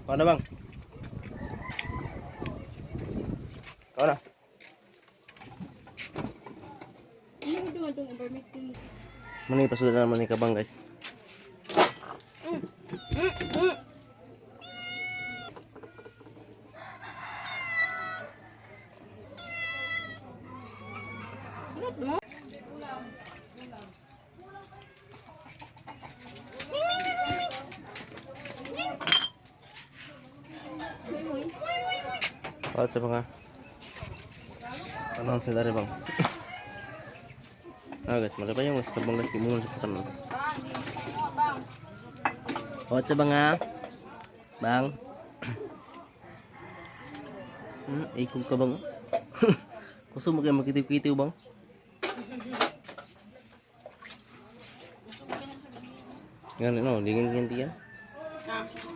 Kau na bang? Kau na. Ano ko itong ivermectin? Mani pasudan naman ni kabang guys. Sarap mo? Kau sa mga anong sa dari bang? Ah guys, malapay yung mas kabang guys kimungon sa kanan. Kau sa mga bang. Ikog ka bang? Gusto mo kayo makitiw-kitiw bang? Ganun no, dingin-dingin yan. Ah.